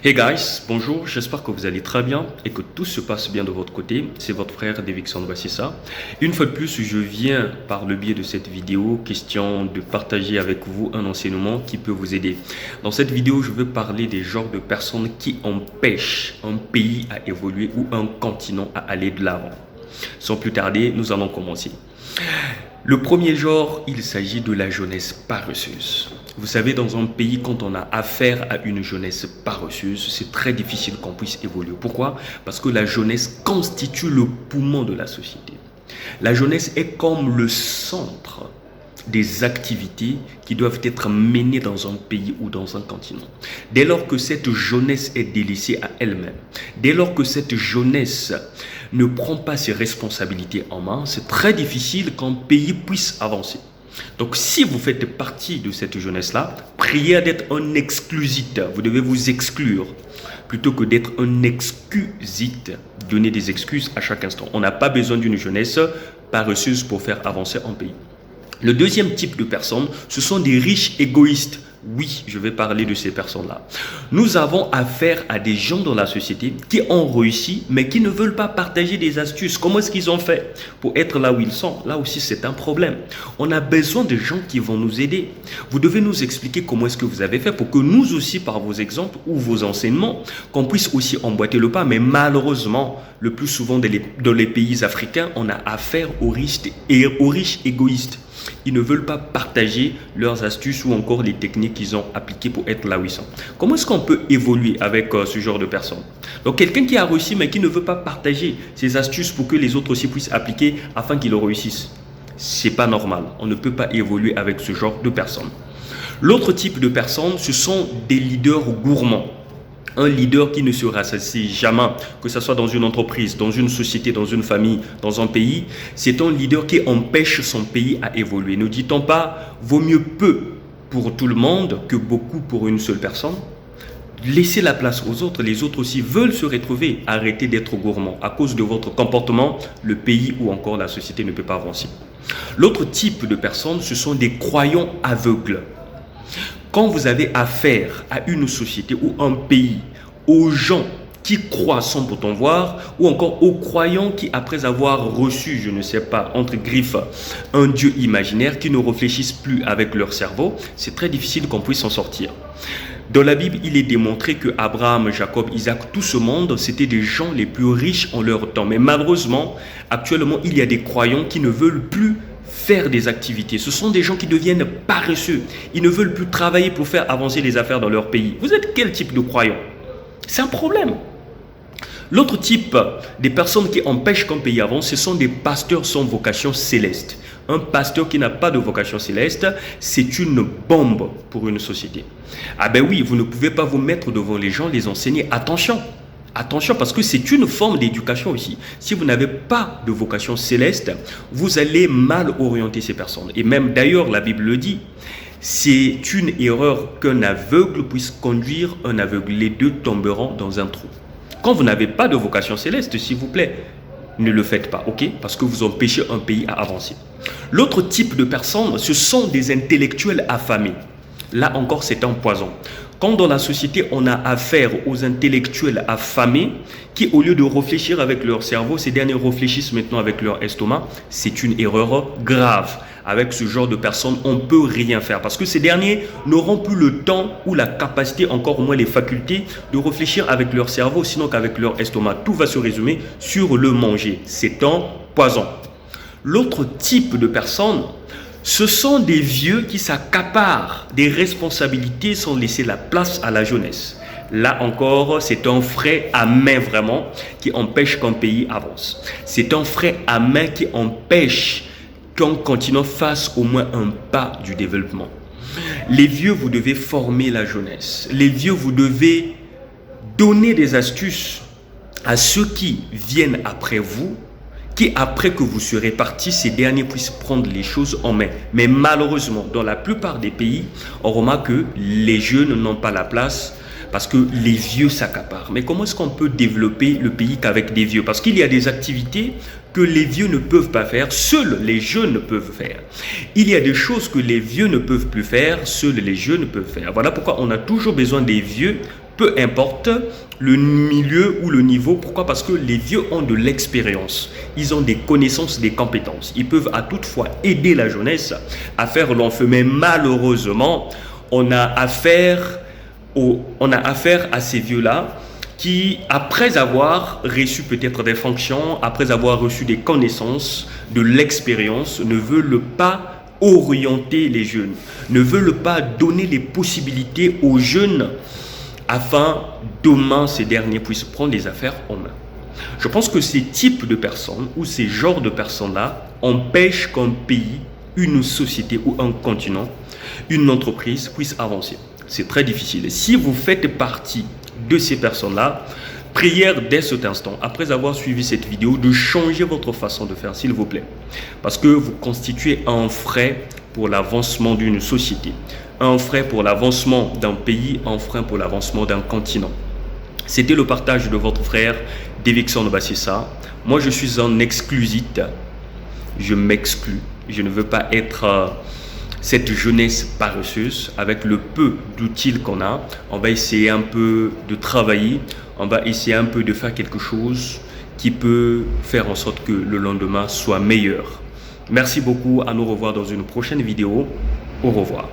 Hey guys, bonjour, j'espère que vous allez très bien et que tout se passe bien de votre côté. C'est votre frère Davidson Bassissa. Une fois de plus, je viens par le biais de cette vidéo, question de partager avec vous un enseignement qui peut vous aider. Dans cette vidéo, je veux parler des genres de personnes qui empêchent un pays à évoluer ou un continent à aller de l'avant. Sans plus tarder, nous allons commencer. Le premier genre, il s'agit de la jeunesse paresseuse. Vous savez, dans un pays, quand on a affaire à une jeunesse paresseuse, c'est très difficile qu'on puisse évoluer. Pourquoi? Parce que la jeunesse constitue le poumon de la société. La jeunesse est comme le centre des activités qui doivent être menées dans un pays ou dans un continent. Dès lors que cette jeunesse est délaissée à elle-même, dès lors que cette jeunesse ne prend pas ses responsabilités en main, c'est très difficile qu'un pays puisse avancer. Donc si vous faites partie de cette jeunesse-là, priez d'être un exclusite. Vous devez vous exclure plutôt que d'être un excusite. Donner des excuses à chaque instant. On n'a pas besoin d'une jeunesse paresseuse pour faire avancer un pays. Le deuxième type de personnes, ce sont des riches égoïstes. Oui, je vais parler de ces personnes-là. Nous avons affaire à des gens dans la société qui ont réussi, mais qui ne veulent pas partager des astuces. Comment est-ce qu'ils ont fait pour être là où ils sont? Là aussi, c'est un problème. On a besoin de gens qui vont nous aider. Vous devez nous expliquer comment est-ce que vous avez fait pour que nous aussi, par vos exemples ou vos enseignements, qu'on puisse aussi emboîter le pas. Mais malheureusement, le plus souvent dans les pays africains, on a affaire aux riches égoïstes. Ils ne veulent pas partager leurs astuces ou encore les techniques qu'ils ont appliquées pour être là où ils sont. Comment est-ce qu'on peut évoluer avec ce genre de personnes? Donc quelqu'un qui a réussi mais qui ne veut pas partager ses astuces pour que les autres aussi puissent appliquer afin qu'ils réussissent. C'est pas normal. On ne peut pas évoluer avec ce genre de personnes. L'autre type de personnes, ce sont des leaders gourmands. Un leader qui ne se rassasie jamais, que ce soit dans une entreprise, dans une société, dans une famille, dans un pays, c'est un leader qui empêche son pays à évoluer. Ne dit-on pas, vaut mieux peu pour tout le monde que beaucoup pour une seule personne? Laissez la place aux autres, les autres aussi veulent se retrouver. Arrêtez d'être gourmand. À cause de votre comportement, le pays ou encore la société ne peut pas avancer. L'autre type de personnes, ce sont des croyants aveugles. Quand vous avez affaire à une société ou un pays, aux gens qui croient sans pourtant voir, ou encore aux croyants qui, après avoir reçu, je ne sais pas, entre griffes, un Dieu imaginaire, qui ne réfléchissent plus avec leur cerveau, c'est très difficile qu'on puisse s'en sortir. Dans la Bible, il est démontré que Abraham, Jacob, Isaac, tout ce monde, c'était des gens les plus riches en leur temps. Mais malheureusement, actuellement, il y a des croyants qui ne veulent plus faire des activités. Ce sont des gens qui deviennent paresseux. Ils ne veulent plus travailler pour faire avancer les affaires dans leur pays. Vous êtes quel type de croyant? C'est un problème. L'autre type des personnes qui empêchent qu'un pays avance, ce sont des pasteurs sans vocation céleste. Un pasteur qui n'a pas de vocation céleste, c'est une bombe pour une société. Ah ben oui, vous ne pouvez pas vous mettre devant les gens, les enseigner. Attention! Attention, parce que c'est une forme d'éducation aussi. Si vous n'avez pas de vocation céleste, vous allez mal orienter ces personnes. Et même d'ailleurs, la Bible le dit, c'est une erreur qu'un aveugle puisse conduire un aveugle. Les deux tomberont dans un trou. Quand vous n'avez pas de vocation céleste, s'il vous plaît, ne le faites pas, ok? Parce que vous empêchez un pays à avancer. L'autre type de personnes, ce sont des intellectuels affamés. Là encore, c'est un poison. Quand dans la société, on a affaire aux intellectuels affamés qui, au lieu de réfléchir avec leur cerveau, ces derniers réfléchissent maintenant avec leur estomac, c'est une erreur grave. Avec ce genre de personnes, on ne peut rien faire parce que ces derniers n'auront plus le temps ou la capacité, encore moins les facultés, de réfléchir avec leur cerveau, sinon qu'avec leur estomac. Tout va se résumer sur le manger. C'est un poison. L'autre type de personnes, ce sont des vieux qui s'accaparent des responsabilités sans laisser la place à la jeunesse. Là encore, c'est un frais à main vraiment qui empêche qu'un pays avance. C'est un frais à main qui empêche qu'un continent fasse au moins un pas du développement. Les vieux, vous devez former la jeunesse. Les vieux, vous devez donner des astuces à ceux qui viennent après vous, qui après que vous serez partis, ces derniers puissent prendre les choses en main. Mais malheureusement, dans la plupart des pays, on remarque que les jeunes n'ont pas la place parce que les vieux s'accaparent. Mais comment est-ce qu'on peut développer le pays qu'avec des vieux? Parce qu'il y a des activités que les vieux ne peuvent pas faire, seuls les jeunes peuvent faire. Il y a des choses que les vieux ne peuvent plus faire, seuls les jeunes peuvent faire. Voilà pourquoi on a toujours besoin des vieux peu importe le milieu ou le niveau. Pourquoi? Parce que les vieux ont de l'expérience, ils ont des connaissances, des compétences. Ils peuvent à toutefois aider la jeunesse à faire long feu. Mais malheureusement, on a affaire à ces vieux-là qui, après avoir reçu peut-être des fonctions, après avoir reçu des connaissances, de l'expérience, ne veulent pas orienter les jeunes, ne veulent pas donner les possibilités aux jeunes afin demain ces derniers puissent prendre les affaires en main. Je pense que ces types de personnes ou ces genres de personnes-là empêchent qu'un pays, une société ou un continent, une entreprise puisse avancer. C'est très difficile. Si vous faites partie de ces personnes-là, prière dès cet instant, après avoir suivi cette vidéo, de changer votre façon de faire, s'il vous plaît. Parce que vous constituez un frein pour l'avancement d'une société, un frein pour l'avancement d'un pays, un frein pour l'avancement d'un continent. C'était le partage de votre frère, Davidson Bassissa. Moi, je suis en exclusite. Je m'exclus. Je ne veux pas être cette jeunesse paresseuse. Avec le peu d'outils qu'on a, on va essayer un peu de travailler. On va essayer un peu de faire quelque chose qui peut faire en sorte que le lendemain soit meilleur. Merci beaucoup. À nous revoir dans une prochaine vidéo. Au revoir.